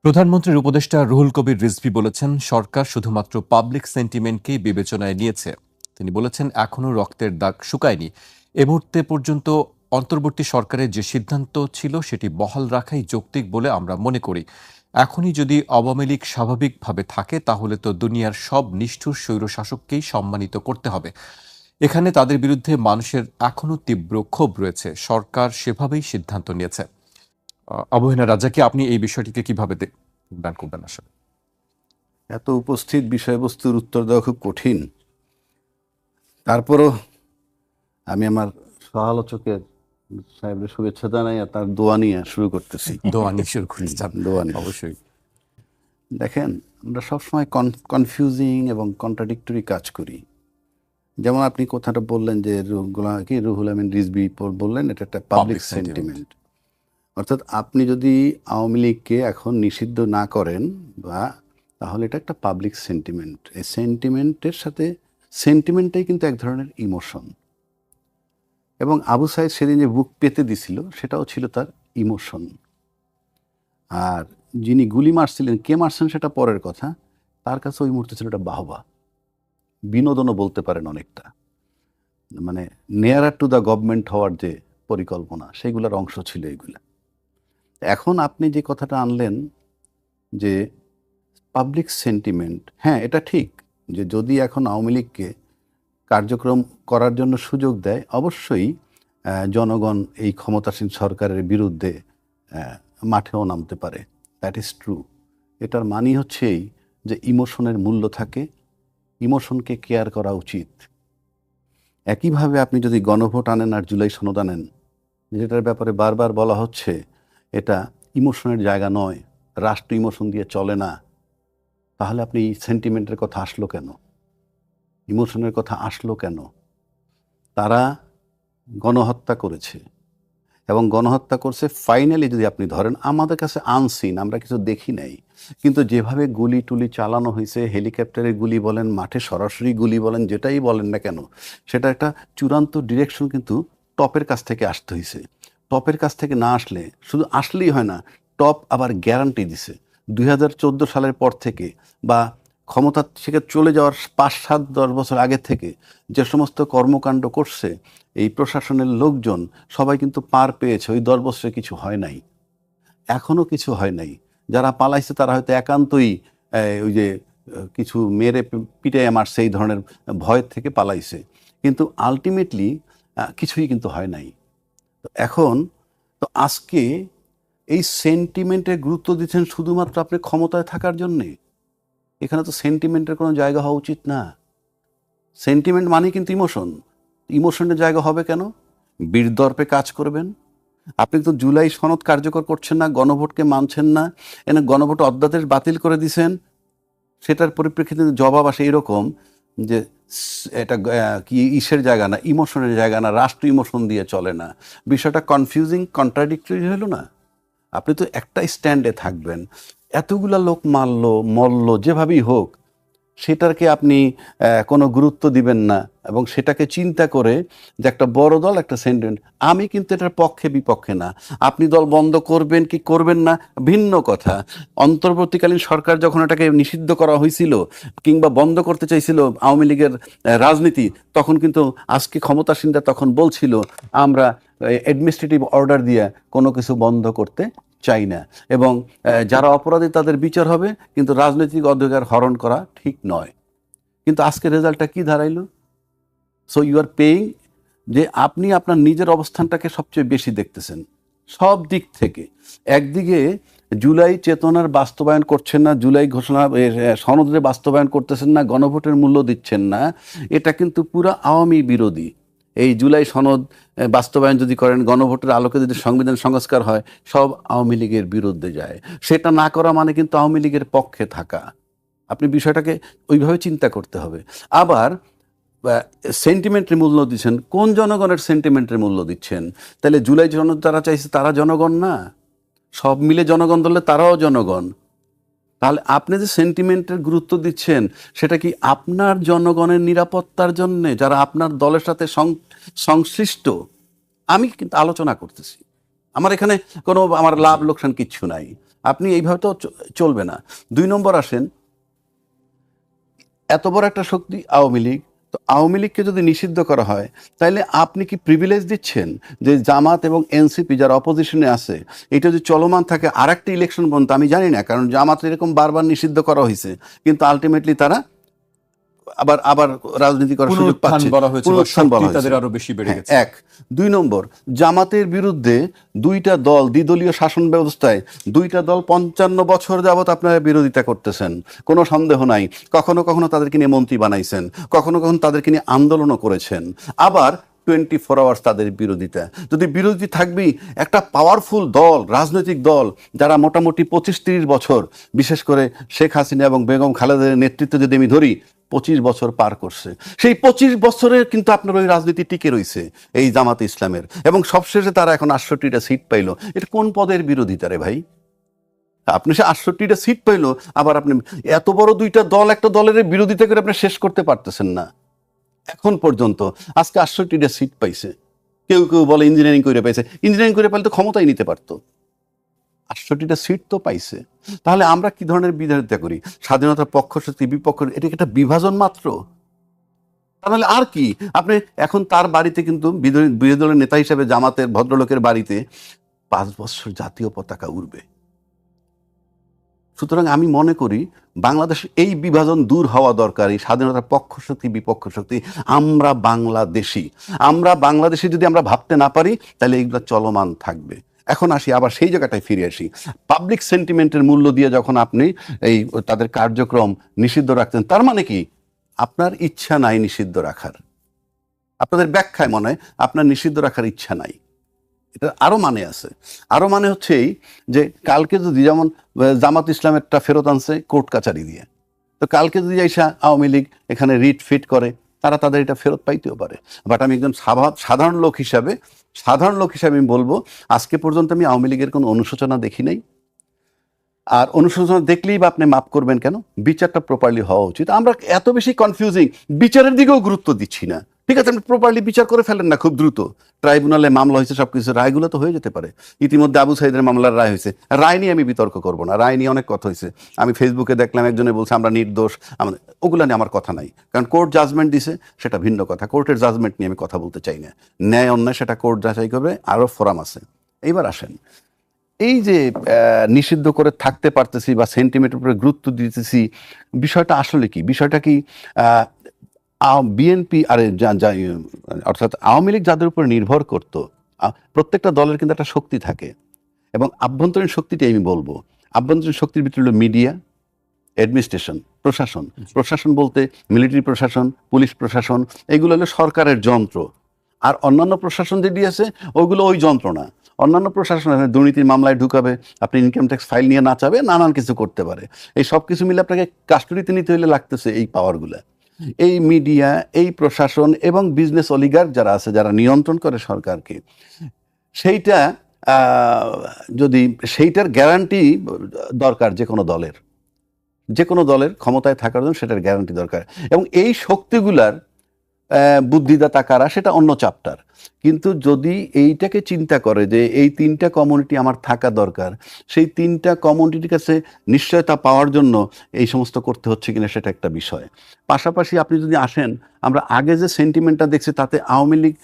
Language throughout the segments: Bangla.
প্রধানমন্ত্রীর উপদেষ্টা রুহুল কবির রিজভী বলেছেন, সরকার শুধুমাত্র পাবলিক সেন্টিমেন্টকেই বিবেচনায় নিয়েছে। তিনি বলেছেন, এখনও রক্তের দাগ শুকায়নি। এ মুহূর্তে পর্যন্ত অন্তর্বর্তী সরকারের যে সিদ্ধান্ত ছিল সেটি বহাল রাখাই যৌক্তিক বলে আমরা মনে করি। এখনই যদি আওয়ামী লীগ স্বাভাবিকভাবে থাকে তাহলে তো দুনিয়ার সব নিষ্ঠুর স্বৈরশাসককেই সম্মানিত করতে হবে। এখানে তাদের বিরুদ্ধে মানুষের এখনও তীব্র ক্ষোভ রয়েছে। সরকার সেভাবেই সিদ্ধান্ত নিয়েছে। অবহেনা রাজাকে আপনি এই বিষয়টিকে কিভাবে দান করবেন আসলে? এত উপস্থিত বিষয়বস্তুর উত্তর দেওয়া খুব কঠিন। তারপরও আমি আমার সহ-আলোচকের সাহেবের শুভেচ্ছা জানাই আর তার দোয়া নিয়ে শুরু করতেছি। দোয়া নিয়ে শুরু করতে চান? দোয়া নিয়ে। অবশ্যই। দেখেন, আমরা সবসময় কনফিউজিং এবং কন্ট্রাডিক্টরি কাজ করি। যেমন আপনি কথাটা বললেন যে রুহুল আমিন রিজভী বললেন এটা একটা পাবলিক Public sentiment। সেন্টিমেন্ট। অর্থাৎ আপনি যদি আওয়ামী লীগকে এখন নিষিদ্ধ না করেন তাহলে এটা একটা পাবলিক সেন্টিমেন্ট। এই সেন্টিমেন্টের সাথে সেন্টিমেন্টটাই কিন্তু এক ধরনের ইমোশন। এবং আবু সাইদ সেদিন যে বুক পেতে দিছিল সেটাও ছিল তার ইমোশন। আর যিনি গুলি মারছিলেন, কে মারছেন সেটা পরের কথা, তার কাছে ওই মুহূর্তে ছিল এটা বাহবা, বিনোদনও বলতে পারেন অনেকটা। মানে নেয়ারার টু দ্য গভর্নমেন্ট হওয়ার যে পরিকল্পনা, সেগুলোর অংশ ছিল এগুলা। এখন আপনি যে কথাটা আনলেন যে পাবলিক সেন্টিমেন্ট, হ্যাঁ এটা ঠিক যে যদি এখন আওয়ামী লীগকে কার্যক্রম করার জন্য সুযোগ দেয়, অবশ্যই জনগণ এই ক্ষমতাসীন সরকারের বিরুদ্ধে মাঠেও নামতে পারে। That is true. এটার মানি হচ্ছে এই যে ইমোশনের মূল্য থাকে, ইমোশনকে কেয়ার করা উচিত। একইভাবে আপনি যদি গণভোট আনেন আর জুলাই সনদ আনেন, যেটার ব্যাপারে বারবার বলা হচ্ছে এটা ইমোশনের জায়গা নয়, রাষ্ট্র ইমোশন দিয়ে চলে না, তাহলে আপনি সেন্টিমেন্টের কথা আসলো কেন? ইমোশনের কথা আসলো কেন? তারা গণহত্যা করেছে এবং গণহত্যা করছে ফাইনালি যদি আপনি ধরেন, আমাদের কাছে আনসিন, আমরা কিছু দেখি নাই, কিন্তু যেভাবে গুলি টুলি চালানো হয়েছে, হেলিকপ্টারের গুলি বলেন, মাঠে সরাসরি গুলি বলেন, যেটাই বলেন না কেন, সেটা একটা চূড়ান্ত ডিরেকশন কিন্তু টপের কাছ থেকে আসতে হয়েছে। টপের কাছ থেকে না আসলে, শুধু আসলেই হয় না, টপ আবার গ্যারান্টি দিছে 2014 সালের পর থেকে বা ক্ষমতা থেকে চলে যাওয়ার 5-7-10 বছর আগে থেকে যে সমস্ত কর্মকাণ্ড করছে এই প্রশাসনের লোকজন, সবাই কিন্তু পার পেয়েছে। ওই 10 বছরে কিছু হয় নাই, এখনও কিছু হয় নাই। যারা পালাইছে তারা হয়তো একান্তই ওই যে কিছু মেরে পিটাইয়ে মারছে এই ধরনের ভয় থেকে পালাইছে, কিন্তু আলটিমেটলি কিছুই কিন্তু হয় নাই। তো এখন তো আজকে এই সেন্টিমেন্টের গুরুত্ব দিচ্ছেন শুধুমাত্র আপনি ক্ষমতায় থাকার জন্যে। এখানে তো সেন্টিমেন্টের কোনো জায়গা হওয়া উচিত না। সেন্টিমেন্ট মানে কিন্তু ইমোশন। ইমোশনের জায়গা হবে কেন? বীরদর্পে কাজ করবেন। আপনি তো জুলাই সনদ কার্যকর করছেন না, গণভোটকে মানছেন না, এনে গণভোট অধ্যাদেশ বাতিল করে দিছেন। সেটার পরিপ্রেক্ষিতে জবাব আসে এরকম যে এটা কি ইসের জায়গা না, ইমোশনের জায়গা না, রাষ্ট্র ইমোশন দিয়ে চলে না। বিষয়টা কনফিউজিং, কন্ট্রাডিক্টরি হলো না? আপনি তো একটা স্ট্যান্ডে থাকবেন। এতগুলা লোক মারলো, মরল, যেভাবেই হোক, সেটাকে আপনি কোনো গুরুত্ব দিবেন না এবং সেটাকে চিন্তা করে যে একটা বড় দল একটা সেন্টিমেন্ট। আমি কিন্তু এটার পক্ষে বিপক্ষে না। আপনি দল বন্ধ করবেন কি করবেন না ভিন্ন কথা। অন্তর্বর্তীকালীন সরকার যখন এটাকে নিষিদ্ধ করা হয়েছিল কিংবা বন্ধ করতে চাইছিল আওয়ামী লীগের রাজনীতি, তখন কিন্তু আজকে ক্ষমতাসীনরা তখন বলছিল আমরা অ্যাডমিনিস্ট্রেটিভ অর্ডার দিয়ে কোনো কিছু বন্ধ করতে চাই না, এবং যারা অপরাধী তাদের বিচার হবে, কিন্তু রাজনৈতিক অধিকার হরণ করা ঠিক নয়। কিন্তু আজকে রেজাল্টটা কি দাঁড়াইলো? সো ইউ আর পেইং যে আপনি আপনার নিজের অবস্থানটাকে সবচেয়ে বেশি দেখতেছেন সব দিক থেকে। একদিকে জুলাই চেতনার বাস্তবায়ন করছেন না, জুলাই ঘোষণা সনদের বাস্তবায়ন করতেছেন না, গণভোটের মূল্য দিচ্ছেন না। এটা কিন্তু পুরো আওয়ামী বিরোধী। এই জুলাই সনদ বাস্তবায়ন যদি করেন, গণভোটের আলোকে যদি সংবিধান সংস্কার হয়, সব আওয়ামী লীগের বিরুদ্ধে যায়। সেটা না করা মানে কিন্তু আওয়ামী লীগের পক্ষে থাকা। আপনি বিষয়টাকে ওইভাবে চিন্তা করতে হবে। আবার সেন্টিমেন্টের মূল্য দিচ্ছেন, কোন জনগণের সেন্টিমেন্টের মূল্য দিচ্ছেন? তাহলে জুলাই সনদ যারা চাইছে তারা জনগণ না? সব মিলে জনগণ ধরলে তারাও জনগণ। তাহলে আপনি যে সেন্টিমেন্টের গুরুত্ব দিচ্ছেন, সেটা কি আপনার জনগণের নিরাপত্তার জন্যে, যারা আপনার দলের সাথে সংশ্লিষ্ট? আমি কিন্তু আলোচনা করতেছি, আমার এখানে কোনো আমার লাভ লোকসান কিচ্ছু নাই। আপনি এইভাবে তো চলবে না। 2 নম্বর আসেন, এত বড় একটা শক্তি আওয়ামী লীগ, তো আওয়ামী লীগকে যদি নিষিদ্ধ করা হয় তাহলে আপনি কি প্রিভিলেজ দিচ্ছেন যে জামাত এবং এনসিপি যারা অপোজিশনে আছে এটা যদি চলমান থাকে আরেকটা ইলেকশন পর্যন্ত? আমি জানি না, কারণ জামাত এরকম বারবার নিষিদ্ধ করা হয়েছে, কিন্তু আলটিমেটলি তারা আবার আবার রাজনীতি করার সুযোগ পুনরুত্থান পাচ্ছে। বলা হয়েছে বা পুনরুত্থান বলা শক্তি হয়েছে। তাদের আরো বেশি বেড়ে হ্যাঁ, গেছে। 1। 2 নম্বর, জামাতের বিরুদ্ধে 2টা দল দ্বিদলীয় শাসন ব্যবস্থায় 2টা দল 55 বছর যাবত আপনারা বিরোধিতা করতেছেন, কোনো সন্দেহ নাই। কখনো কখনো তাদেরকে নিয়ে মন্ত্রী বানাইছেন, কখনো কখনো তাদেরকে নিয়ে আন্দোলনও করেছেন, আবার 24 আওয়ার্স তাদের বিরোধিতা। যদি বিরোধী থাকবেই একটা পাওয়ারফুল দল, রাজনৈতিক দল, যারা মোটামুটি 25-30 বছর, বিশেষ করে শেখ হাসিনা এবং বেগম খালেদার নেতৃত্বে যদি আমি ধরি 25 বছর পার করছে, সেই 25 বছরের কিন্তু আপনার ওই রাজনীতি টিকে রয়েছে এই জামাতে ইসলামের, এবং সবশেষে তারা এখন 68টা সিট পাইলো। এটা কোন পদের বিরোধিতা রে ভাই? আপনি সে 68টা সিট পাইলো, আবার আপনি এত বড় 2টা দল একটা দলের বিরোধিতা করে আপনি শেষ করতে পারতেছেন না এখন পর্যন্ত। আজকে 68টা সিট পাইছে, কেউ কেউ বলে ইঞ্জিনিয়ারিং করে পাইছে, ইঞ্জিনিয়ারিং করে পাইলে তো ক্ষমতাই নিতে পারতো। 68টা সিট তো পাইছে। তাহলে আমরা কি ধরনের বিরোধিতা করি? স্বাধীনতার পক্ষ শক্তি বিপক্ষ, এটা কি একটা বিভাজন মাত্র? তাহলে আর কি? আপনি এখন তার বাড়িতে কিন্তু বিরোধী দলের নেতা হিসেবে জামাতের ভদ্রলোকের বাড়িতে 5 বছর জাতীয় পতাকা উড়বে। সুতরাং আমি মনে করি বাংলাদেশের এই বিভাজন দূর হওয়া দরকার। এই স্বাধীনতার পক্ষ শক্তি বিপক্ষ শক্তি, আমরা বাংলাদেশি যদি আমরা ভাবতে না পারি তাহলে এইগুলো চলমান থাকবে। এখন আসি আবার সেই জায়গাটায় ফিরে আসি, পাবলিক সেন্টিমেন্টের মূল্য দিয়ে যখন আপনি এই তাদের কার্যক্রম নিষিদ্ধ রাখতেন, তার মানে কি আপনার ইচ্ছা নাই নিষিদ্ধ রাখার? আপনাদের ব্যাখ্যায় মনে হয় আপনার নিষিদ্ধ রাখার ইচ্ছা নাই। এটা আরো মানে আছে। আরো মানে হচ্ছে এই যে কালকে যদি যেমন জামাত ইসলামেরটা ফেরত আনছে কোর্ট কাচারি দিয়ে, তো কালকে যদি এসে আওয়ামী লীগ এখানে রিট ফিট করে, তারা তাদের এটা ফেরত পাইতেও পারে। বাট আমি একজন সাধারণ লোক হিসাবে আমি বলবো, আজকে পর্যন্ত আমি আওয়ামী লীগের কোনো অনুশোচনা দেখি নাই। আর অনুশোচনা দেখলেই বা আপনি মাফ করবেন কেন? বিচারটা প্রপারলি হওয়া উচিত। আমরা এত বেশি কনফিউজিং, বিচারের দিকেও গুরুত্ব দিচ্ছি না। ঠিক আছে, আপনি প্রপারলি বিচার করে ফেলেন না খুব দ্রুত। ট্রাইব্যুনালে মামলা হয়েছে, সবকিছু রায়গুলো তো হয়ে যেতে পারে। ইতিমধ্যে আবু সাইদের মামলার রায় হয়েছে, রায় নিয়ে আমি বিতর্ক করবো না, রায় নিয়ে অনেক কথা হয়েছে। আমি ফেসবুকে দেখলাম একজনে বলছে আমরা নির্দোষ, আমাদের ওগুলো নিয়ে আমার কথা নাই, কারণ কোর্ট জাজমেন্ট দিছে সেটা ভিন্ন কথা। কোর্টের জাজমেন্ট নিয়ে আমি কথা বলতে চাই না। ন্যায় অন্যায় সেটা কোর্ট যাচাই করবে, আরও ফোরাম আছে। এইবার আসেন, এই যে নিষিদ্ধ করে থাকতে পারতেছি বা সেন্টিমেন্টের উপরে গুরুত্ব দিতেছি, বিষয়টা আসলে কি? বিষয়টা কি বিএনপি অর্থাৎ আওয়ামী লীগ যাদের উপর নির্ভর করতো, প্রত্যেকটা দলের কিন্তু একটা শক্তি থাকে, এবং আভ্যন্তরীণ শক্তিটি আমি বলবো, আভ্যন্তরীণ শক্তির ভিতরে হলো মিডিয়া, অ্যাডমিনিস্ট্রেশন, প্রশাসন বলতে মিলিটারি প্রশাসন, পুলিশ প্রশাসন, এগুলো হলো সরকারের যন্ত্র। আর অন্যান্য প্রশাসন যেটি আছে ওইগুলো ওই যন্ত্র না। অন্যান্য প্রশাসন দুর্নীতির মামলায় ঢুকাবে, আপনি ইনকাম ট্যাক্স ফাইল নিয়ে নাচাবে, নানান কিছু করতে পারে। এই সব কিছু মিলে আপনাকে কাস্টডিতে নিতে হলে লাগতেছে এই পাওয়ারগুলো। এই মিডিয়া, এই প্রশাসন এবং বিজনেস অলিগার যারা আছে, যারা নিয়ন্ত্রণ করে সরকারকে, সেইটা যদি সেইটার গ্যারান্টি দরকার যে কোনো দলের ক্ষমতায় থাকার জন্য, সেটার গ্যারান্টি দরকার। এবং এই শক্তিগুলার বুদ্ধিদাতা কারা সেটা অন্য চ্যাপ্টার। কিন্তু যদি এইটাকে চিন্তা করে যে এই 3টা কমিউনিটি আমার থাকা দরকার, সেই 3টা কমিউনিটির কাছে নিশ্চয়তা পাওয়ার জন্য এই সমস্ত করতে হচ্ছে কিনা সেটা একটা বিষয়। পাশাপাশি আপনি যদি আসেন, আমরা আগে যে সেন্টিমেন্টটা দেখছি তাতে আওয়ামী লীগ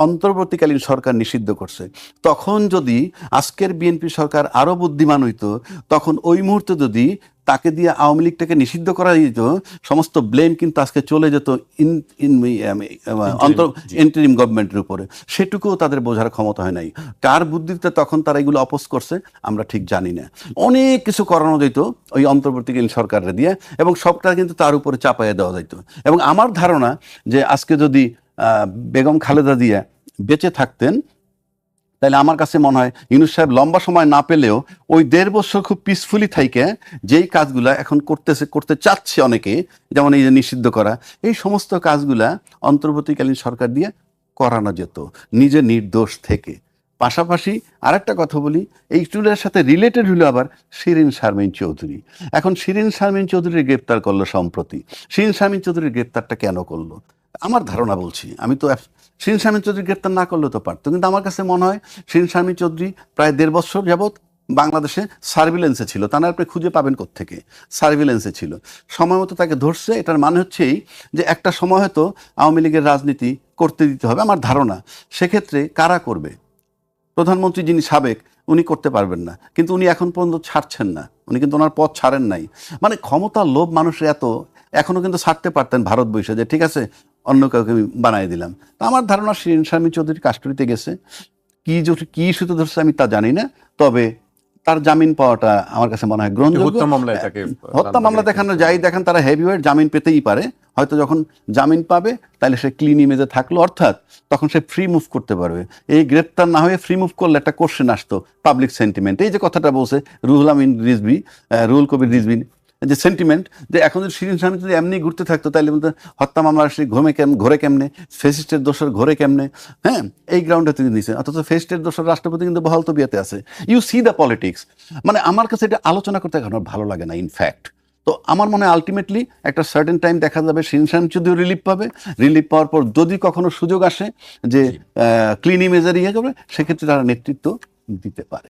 অন্তর্বর্তীকালীন সরকার নিষিদ্ধ করছে। তখন যদি আজকের বিএনপি সরকার আরো বুদ্ধিমান হইতো, তখন ওই মুহূর্তে যদি তাকে দিয়ে আওয়ামী লীগটাকে নিষিদ্ধ করা যেত, সমস্ত ব্লেম কিন্তু আজকে চলে যেত ইন্টারিম গভর্নমেন্টের উপরে। সেটুকুও তাদের বোঝার ক্ষমতা হয় নাই। কার বুদ্ধিতে তখন তারা এগুলো অপোজ করছে আমরা ঠিক জানি না। অনেক কিছু করানো যেত ওই অন্তর্বর্তীকালীন সরকারের দিয়ে, এবং সবটা কিন্তু তার উপরে চাপাইয়ে দেওয়া যেত। এবং আমার ধারণা যে আজকে যদি বেগম খালেদা জিয়া বেঁচে থাকতেন, তাহলে আমার কাছে মনে হয় ইউনূস সাহেব লম্বা সময় না পেলেও ওই 1.5 বছর খুব পিসফুলি থাইকে যেই কাজগুলা এখন করতে চাচ্ছে অনেকে, যেমন এই যে নিষিদ্ধ করা, এই সমস্ত কাজগুলা অন্তর্বর্তীকালীন সরকার দিয়ে করানো যেত নিজে নির্দোষ থেকে। পাশাপাশি আরেকটা কথা বলি, এই চুলের সাথে রিলেটেড হলো আবার শিরিন শারমিন চৌধুরী। এখন শিরিন শারমিন চৌধুরীর গ্রেপ্তার করলো সম্প্রতি। শিরিন শারমিন চৌধুরীর গ্রেপ্তারটা কেন করলো? আমার ধারণা বলছি, আমি তো শিরিন শারমিন চৌধুরী গ্রেপ্তার না করলেও তো পারতো, কিন্তু আমার কাছে মনে হয় শিরিন শারমিন চৌধুরী প্রায় 1.5 বছর যাবৎ বাংলাদেশে সার্ভিলেন্সে ছিল, তা না আপনি খুঁজে পাবেন কোত্থেকে, সার্ভিলেন্সে ছিল, সময় মতো তাকে ধরছে। এটার মানে হচ্ছে এই যে একটা সময় হয়তো আওয়ামী লীগের রাজনীতি করতে দিতে হবে, আমার ধারণা। সেক্ষেত্রে কারা করবে? প্রধানমন্ত্রী যিনি সাবেক, উনি করতে পারবেন না, কিন্তু উনি এখন পর্যন্ত ছাড়ছেন না, উনি কিন্তু ওনার পথ ছাড়েন নাই। মানে ক্ষমতার লোভ মানুষের এত, এখনো কিন্তু ছাড়তে পারতেন ভারত বসে, যে ঠিক আছে অন্য কাউকে আমি বানিয়ে দিলাম। তা আমার ধারণা শিরীন শারমিন চৌধুরী কাস্টডিতে গেছে, কি ইস্যুতে ধরছে আমি তা জানি না, তবে তার জামিন পাওয়াটা আমার কাছে মনে হয় গ্রহণযোগ্য। হত্যা মামলায় তাকে হত্যা মামলা দেখানো যাই দেখেন, তারা হেভিওয়েট জামিন পেতেই পারে, হয়তো যখন জামিন পাবে তাহলে সে ক্লিন ইমেজে থাকলো, অর্থাৎ তখন সে ফ্রি মুভ করতে পারবে। এই গ্রেপ্তার না হয়ে ফ্রি মুভ করলে একটা কোশ্চেন আসতো, পাবলিক সেন্টিমেন্ট, এই যে কথাটা বলছে রুহুল কবির রিজভী, যে সেন্টিমেন্ট, যে এখন যদি শিরীন শারমিন যদি এমনি ঘুরতে থাকতো তাহলে বলতে হত্যা মামলা আসলে ঘোরে কেমনে, ফেসিস্টের দোষর ঘোরে কেমনে, হ্যাঁ, এই গ্রাউন্ডে তিনি দিয়েছেন। অথচ ফেসিস্টের দোষর রাষ্ট্রপতি কিন্তু বহাল তবিয়াতে আছে। You see the politics. মানে আমার কাছে এটা আলোচনা করতে এখন আর ভালো লাগে না ইনফ্যাক্ট। তো আমার মনে হয় আলটিমেটলি একটা সার্টেন টাইম দেখা যাবে শিরীন শারমিন যদিও রিলিফ পাবে, রিলিফ পাওয়ার পর যদি কখনো সুযোগ আসে যে ক্লিন ইমেজের ইয়ে করবে, সেক্ষেত্রে তারা নেতৃত্ব দিতে পারে।